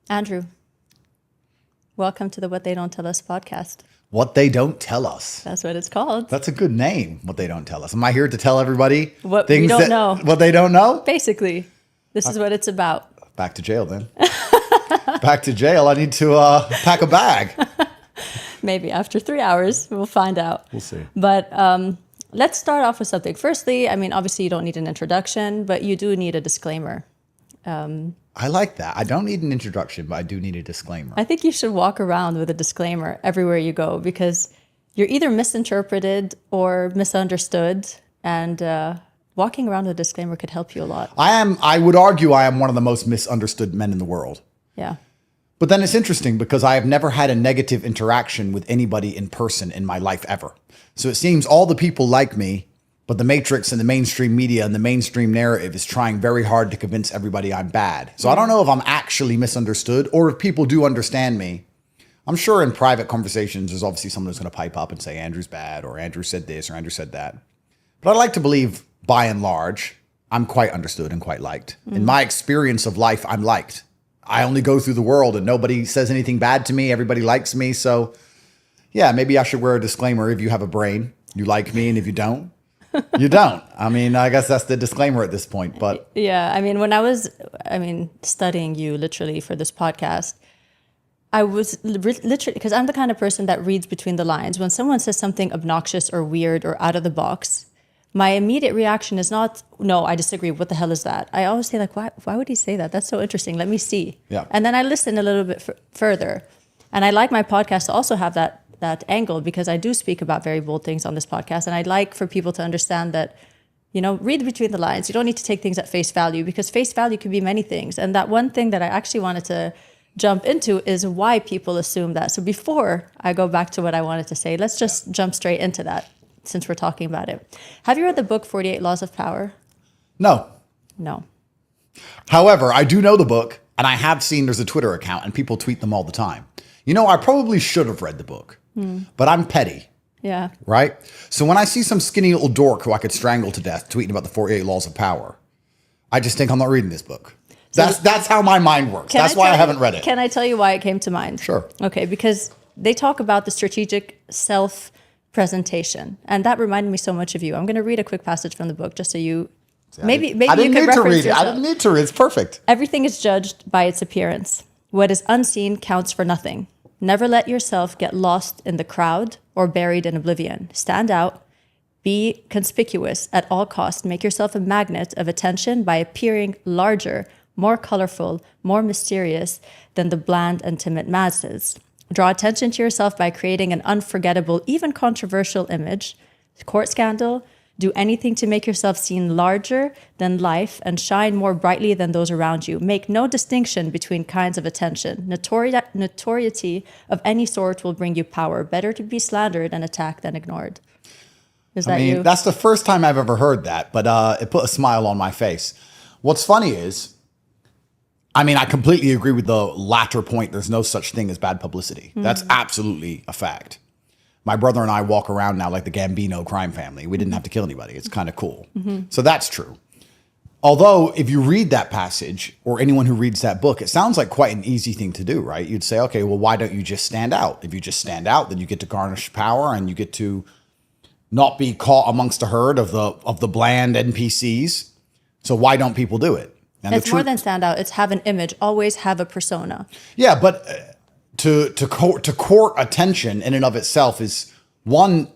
Andrew, welcome to the What They Don't Tell Us podcast. What They Don't Tell Us. That's what it's called. That's a good name, What They Don't Tell Us. Am I here to tell everybody What we don't know. What they don't know? Basically, this is what it's about. Back to jail then. Back to jail. I need to pack a bag. Maybe after 3 hours, we'll find out. We'll see. But let's start off with something. Firstly, I mean, obviously you don't need an introduction, but you do need a disclaimer. I like that. I don't need an introduction, but I do need a disclaimer. I think you should walk around with a disclaimer everywhere you go because you're either misinterpreted or misunderstood, and walking around with a disclaimer could help you a lot. I would argue I am one of the most misunderstood men in the world. Yeah. But then it's interesting because I have never had a negative interaction with anybody in person in my life ever. So it seems all the people like me, but the Matrix and the mainstream media and the mainstream narrative is trying very hard to convince everybody I'm bad. So I don't know if I'm actually misunderstood or if people do understand me. I'm sure in private conversations, there's obviously someone who's going to pipe up and say, Andrew's bad, or Andrew said this, or Andrew said that. But I like to believe, by and large, I'm quite understood and quite liked. In my experience of life, I'm liked. I only go through the world and nobody says anything bad to me. Everybody likes me. So yeah, maybe I should wear a disclaimer. If you have a brain, you like me. And if you don't, you don't. I mean, I guess that's the disclaimer at this point, but yeah, I mean, when I was, studying you literally for this podcast, I was literally, because I'm the kind of person that reads between the lines. When someone says something obnoxious or weird or out of the box, my immediate reaction is not, no, I disagree. What the hell is that? I always say like, why would he say that? That's so interesting. Let me see. Yeah. And then I listen a little bit further. And I like my podcast to also have that angle because I do speak about very bold things on this podcast. And I'd like for people to understand that, read between the lines. You don't need to take things at face value because face value could be many things. And that one thing that I actually wanted to jump into is why people assume that. So before I go back to what I wanted to say, let's just jump straight into that since we're talking about it. Have you read the book 48 Laws of Power? no. No. However, I do know the book and I have seen there's a Twitter account and people tweet them all the time. I probably should have read the book, but I'm petty. Yeah. Right? So when I see some skinny little dork who I could strangle to death tweeting about the 48 Laws of Power, I just think I'm not reading this book. That's how my mind works. That's why I haven't read it. Can I tell you why it came to mind? Sure. Okay, because they talk about the strategic self-presentation, and that reminded me so much of you. I'm going to read a quick passage from the book just so you... Maybe I didn't you can need to reference read it. yourself. I didn't need to read it. It's perfect. Everything is judged by its appearance. What is unseen counts for nothing. Never let yourself get lost in the crowd or buried in oblivion. Stand out. Be conspicuous at all costs. Make yourself a magnet of attention by appearing larger, more colorful, more mysterious than the bland and timid masses. Draw attention to yourself by creating an unforgettable, even controversial image. Court scandal. Do anything to make yourself seem larger than life and shine more brightly than those around you. Make no distinction between kinds of attention. Notoriety of any sort will bring you power. Better to be slandered and attacked than ignored. Is that you? That's the first time I've ever heard that, but it put a smile on my face. What's funny is, I completely agree with the latter point. There's no such thing as bad publicity. That's absolutely a fact. My brother and I walk around now like the Gambino crime family. We didn't have to kill anybody. It's kind of cool. So that's true. Although if you read that passage or anyone who reads that book, it sounds like quite an easy thing to do, right? You'd say, okay, well, why don't you just stand out? If you just stand out, then you get to garnish power and you get to not be caught amongst a herd of the bland NPCs. So why don't people do it? And it's more than stand out. It's have an image. Always have a persona. Yeah, but... To court attention in and of itself is, one,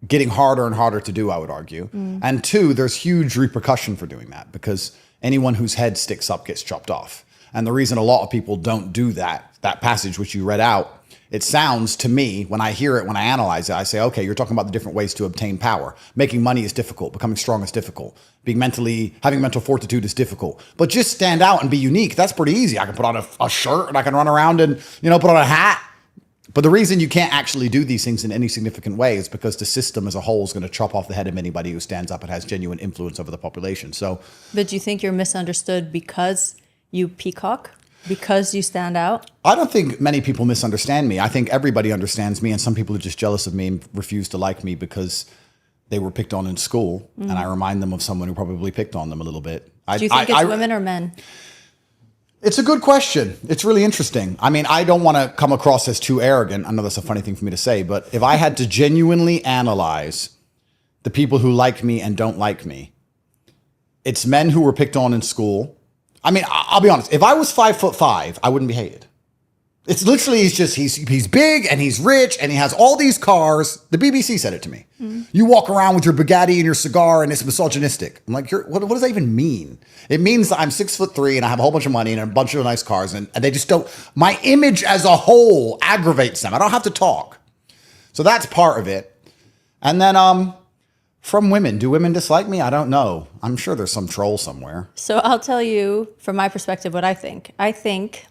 getting harder and harder to do, I would argue. And two, there's huge repercussion for doing that because anyone whose head sticks up gets chopped off. And the reason a lot of people don't do that passage which you read out, it sounds to me, when I hear it, when I analyze it, I say, okay, you're talking about the different ways to obtain power. Making money is difficult. Becoming strong is difficult. Having mental fortitude is difficult. But just stand out and be unique. That's pretty easy. I can put on a shirt and I can run around and, put on a hat. But the reason you can't actually do these things in any significant way is because the system as a whole is going to chop off the head of anybody who stands up and has genuine influence over the population. So, but do you think you're misunderstood because you peacock? Because you stand out? I don't think many people misunderstand me. I think everybody understands me, and some people are just jealous of me and refuse to like me because they were picked on in school, and I remind them of someone who probably picked on them a little bit. Do you think it's women or men? It's a good question. It's really interesting. I mean, I don't want to come across as too arrogant. I know that's a funny thing for me to say, but if I had to genuinely analyze the people who like me and don't like me, it's men who were picked on in school. I mean, I'll be honest. If I was 5'5", I wouldn't be hated. It's literally, he's big and he's rich and he has all these cars. The BBC said it to me. You walk around with your Bugatti and your cigar and it's misogynistic. I'm like, what does that even mean? It means that I'm 6'3" and I have a whole bunch of money and a bunch of nice cars and they just don't, my image as a whole aggravates them. I don't have to talk. So that's part of it. And then, from women, do women dislike me? I don't know. I'm sure there's some troll somewhere. So I'll tell you from my perspective what I think. I think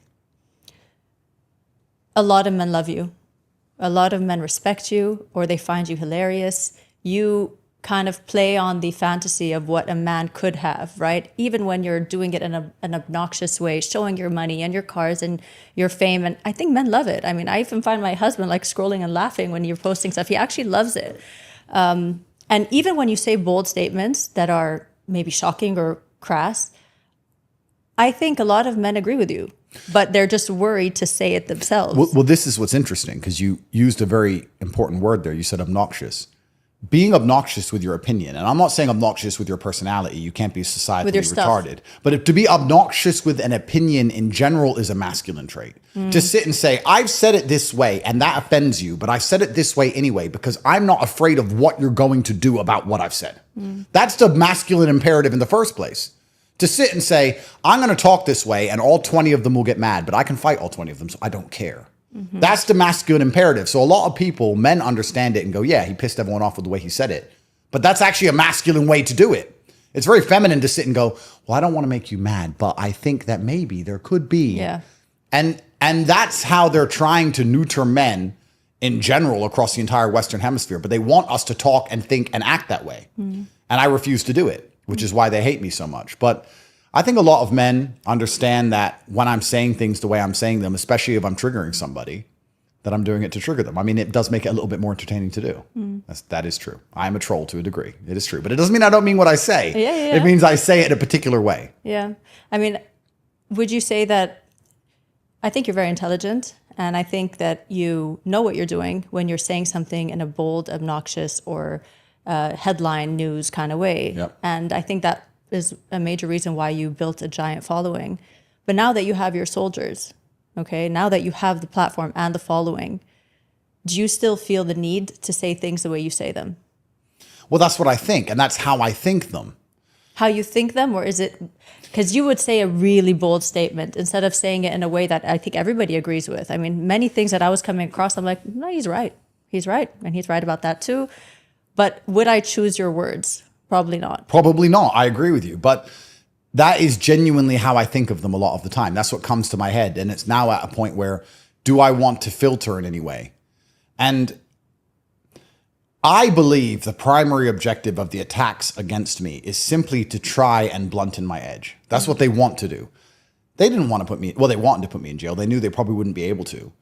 a lot of men love you. A lot of men respect you or they find you hilarious. You kind of play on the fantasy of what a man could have, right? Even when you're doing it in an obnoxious way, showing your money and your cars and your fame. And I think men love it. I mean, I even find my husband like scrolling and laughing when you're posting stuff. He actually loves it. And even when you say bold statements that are maybe shocking or crass, I think a lot of men agree with you, but they're just worried to say it themselves. Well, this is what's interesting because you used a very important word there. You said obnoxious. Being obnoxious with your opinion, and I'm not saying obnoxious with your personality. You can't be societally retarded. But to be obnoxious with an opinion in general is a masculine trait. To sit and say, I've said it this way and that offends you, but I said it this way anyway because I'm not afraid of what you're going to do about what I've said. That's the masculine imperative in the first place. To sit and say, I'm going to talk this way and all 20 of them will get mad, but I can fight all 20 of them, so I don't care. That's the masculine imperative. So a lot of people, men understand it and go, yeah, he pissed everyone off with the way he said it. But that's actually a masculine way to do it. It's very feminine to sit and go, well, I don't want to make you mad, but I think that maybe there could be. Yeah. And that's how they're trying to neuter men in general across the entire Western hemisphere. But they want us to talk and think and act that way. And I refuse to do it, which is why they hate me so much. But I think a lot of men understand that when I'm saying things the way I'm saying them, especially if I'm triggering somebody, that I'm doing it to trigger them. I mean, it does make it a little bit more entertaining to do. That is true. I am a troll to a degree. It is true. But it doesn't mean I don't mean what I say. Yeah. It means I say it in a particular way. Yeah. I mean, would you say that I think you're very intelligent and I think that you know what you're doing when you're saying something in a bold, obnoxious, or headline news kind of way. Yep. And I think that is a major reason why you built a giant following. But now that you have your soldiers, okay, now that you have the platform and the following, do you still feel the need to say things the way you say them? Well, that's what I think, and that's how I think them. How you think them, or is it because you would say a really bold statement instead of saying it in a way that I think everybody agrees with? I mean, many things that I was coming across, I'm like, no, he's right. He's right. And he's right about that too. But would I choose your words? Probably not. Probably not. I agree with you. But that is genuinely how I think of them a lot of the time. That's what comes to my head. And it's now at a point where, do I want to filter in any way? And I believe the primary objective of the attacks against me is simply to try and blunten my edge. That's what they want to do. They didn't want to put me, well, they wanted to put me in jail. They knew they probably wouldn't be able to.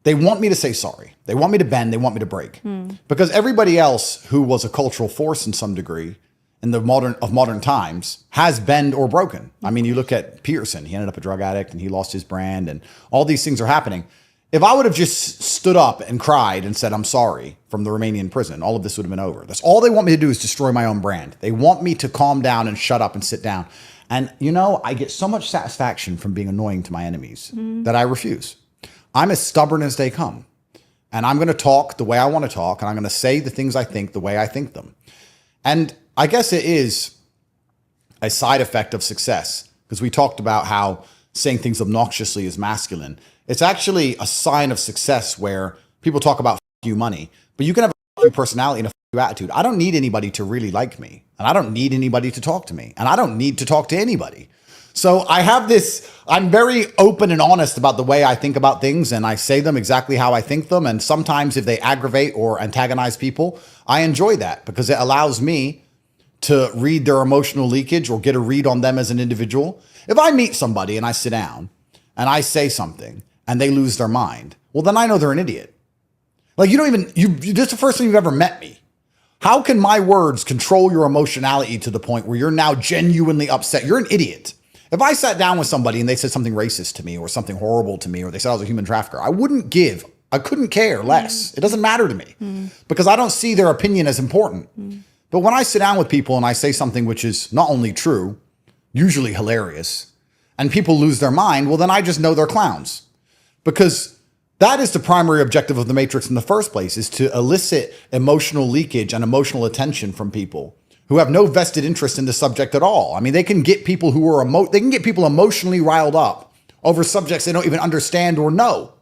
They want me to say sorry. They want me to bend. They want me to break. Because everybody else who was a cultural force in some degree in the modern times has bend or broken. I mean, you look at Peterson, he ended up a drug addict and he lost his brand and all these things are happening. If I would have just stood up and cried and said, I'm sorry from the Romanian prison, all of this would have been over. That's all they want me to do is destroy my own brand. They want me to calm down and shut up and sit down. And you know, I get so much satisfaction from being annoying to my enemies that I refuse. I'm as stubborn as they come. And I'm going to talk the way I want to talk. And I'm going to say the things I think the way I think them. And I guess it is a side effect of success, because we talked about how saying things obnoxiously is masculine. It's actually a sign of success where people talk about f you money, but you can have a f you personality and a f you attitude. I don't need anybody to really like me, and I don't need anybody to talk to me, and I don't need to talk to anybody. So I have this, I'm very open and honest about the way I think about things, and I say them exactly how I think them. And sometimes if they aggravate or antagonize people, I enjoy that because it allows me to read their emotional leakage or get a read on them as an individual. If I meet somebody and I sit down and I say something and they lose their mind, well, then I know they're an idiot. Like this is the first time you've ever met me. How can my words control your emotionality to the point where you're now genuinely upset? You're an idiot. If I sat down with somebody and they said something racist to me or something horrible to me, or they said I was a human trafficker, I couldn't care less. It doesn't matter to me because I don't see their opinion as important. But when I sit down with people and I say something which is not only true, usually hilarious, and people lose their mind, well, then I just know they're clowns. Because that is the primary objective of the Matrix in the first place, is to elicit emotional leakage and emotional attention from people who have no vested interest in the subject at all. I mean, they can get people who are they can get people emotionally riled up over subjects they don't even understand or know.